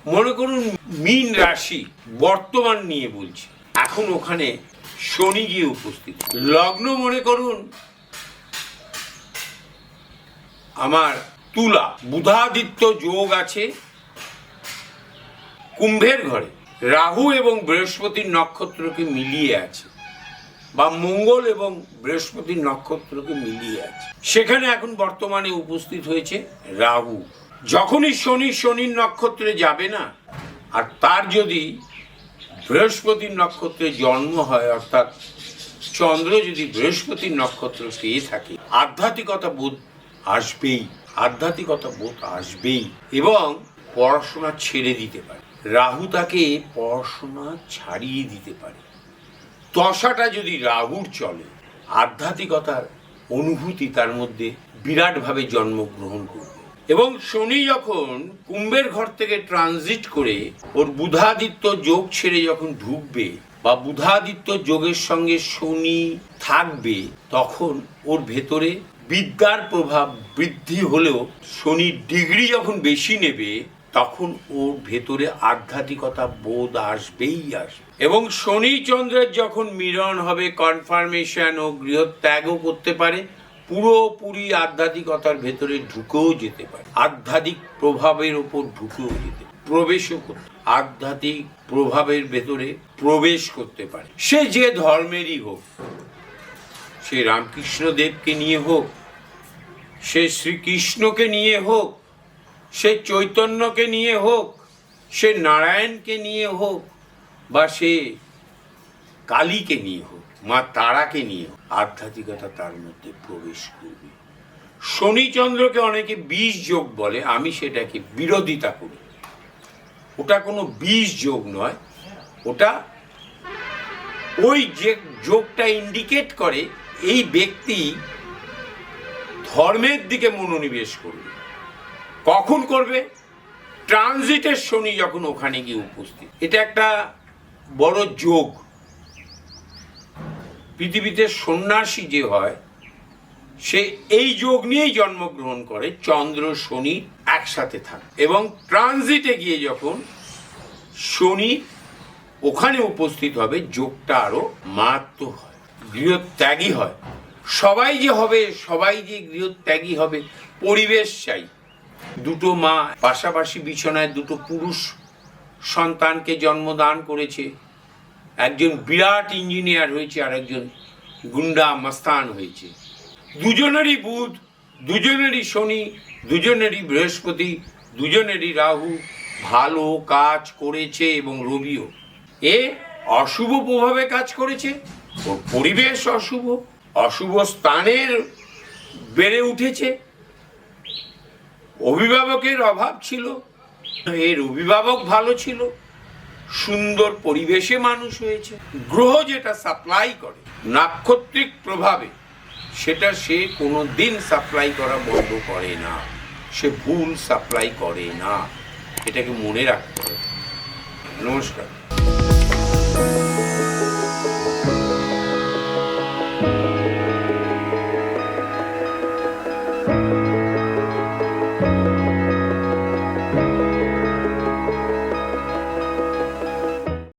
মনে করুন মীন রাশি বর্তমান নিয়ে বলছি, এখন ওখানে শনি গিয়ে উপস্থিত। লগ্ন মনে করুন আমার তুলা, বুধাদিত্য যোগ আছে কুম্ভের ঘরে, রাহু এবং বৃহস্পতির নক্ষত্রকে মিলিয়ে আছে, বা মঙ্গল এবং বৃহস্পতির নক্ষত্রকে মিলিয়ে আছে। সেখানে এখন বর্তমানে উপস্থিত হয়েছে রাহু। যখনই শনির নক্ষত্রে যাবে না, আর তার যদি বৃহস্পতির নক্ষত্রে জন্ম হয়, অর্থাৎ চন্দ্র যদি বৃহস্পতির নক্ষত্র পেয়ে থাকে, আধ্যাত্মিকতা বোধ আসবেই এবং পড়াশোনা ছেড়ে দিতে পারে। রাহু তাকে পড়াশোনা ছাড়িয়ে দিতে পারে। দশাটা যদি রাহুর চলে, আধ্যাত্মিকতার অনুভূতি তার মধ্যে বিরাটভাবে জন্মগ্রহণ করবে। এবং শনি যখন কুম্ভের ঘর থেকে ট্রানজিট করে ওর বুধাদিত্য যোগ ছেড়ে যখন ঢুকবে, বা বুধাদিত্য যোগের সঙ্গে শনি থাকবে, তখন ওর ভেতরে বিদ্যার প্রভাব বৃদ্ধি হলেও শনির ডিগ্রি যখন বেশি নেবে, তখন ওর ভেতরে আধ্যাত্মিকতা বোধ আসবেই আসবে। এবং শনি চন্দ্রের যখন মিলন হবে, কনফার্মেশন ও গৃহত্যাগও করতে পারে, পুরোপুরি আধ্যাত্মিকতার ভেতরে ঢুকেও যেতে পারে, আধ্যাত্মিক প্রভাবের ওপর ঢুকেও যেতে পারে, প্রবেশও করতে, আধ্যাত্মিক প্রভাবের ভেতরে প্রবেশ করতে পারে। সে যে ধর্মেরই হোক, সে রামকৃষ্ণ দেবকে নিয়ে হোক, সে শ্রীকৃষ্ণকে নিয়ে হোক, সে চৈতন্যকে নিয়ে হোক, সে নারায়ণকে নিয়ে হোক, বা সে কালীকে নিয়ে হোক, মা তারাকে নিয়ে হোক, আধ্যাত্মিকতা তার মধ্যে প্রবেশ করবে। শনিচন্দ্রকে অনেকে বিষ যোগ বলে, আমি সেটাকে বিরোধিতা করি। ওটা কোনো বিষ যোগ নয়, ওটা ওই যে যোগটা ইন্ডিকেট করে এই ব্যক্তি ধর্মের দিকে মনোনিবেশ করবে। কখন করবে? ট্রানজিটের শনি যখন ওখানে গিয়ে উপস্থিত। এটা একটা বড় যোগ। পৃথিবীতে সন্ন্যাসী যে হয়, সে এই যোগ নিয়েই জন্মগ্রহণ করে, চন্দ্র শনি একসাথে থাকে। এবং ট্রানজিটে গিয়ে যখন শনি ওখানে উপস্থিত হবে, যোগটা আরো মারাত্মক হয়, গৃহত্যাগী হয়। সবাই যে গৃহত্যাগী হবে, পরিবেশ চাই। দুটো মা পাশাপাশি বিছানায় দুটো পুরুষ সন্তানকে জন্মদান করেছে, একজন বিরাট ইঞ্জিনিয়ার হয়েছে আর একজন গুন্ডা মাস্তান হয়েছে। দুজনেরই বুধ, দুজনেরই শনি, দুজনেরই বৃহস্পতি, দুজনেরই রাহু ভালো কাজ করেছে, এবং রবিও এ অশুভ প্রভাবে কাজ করেছে। ওর পরিবেশ অশুভ স্থানের বেড়ে উঠেছে, অভিভাবকের অভাব ছিল, এর অভিভাবক ভালো ছিল, সুন্দর পরিবেশে মানুষ হয়েছে। গ্রহ যেটা সাপ্লাই করে নাক্ষত্রিক প্রভাবে, সেটা সে কোনো দিন সাপ্লাই করা বন্ধ করে না, সে ভুল সাপ্লাই করে না। এটাকে মনে রাখতে হবে। নমস্কার।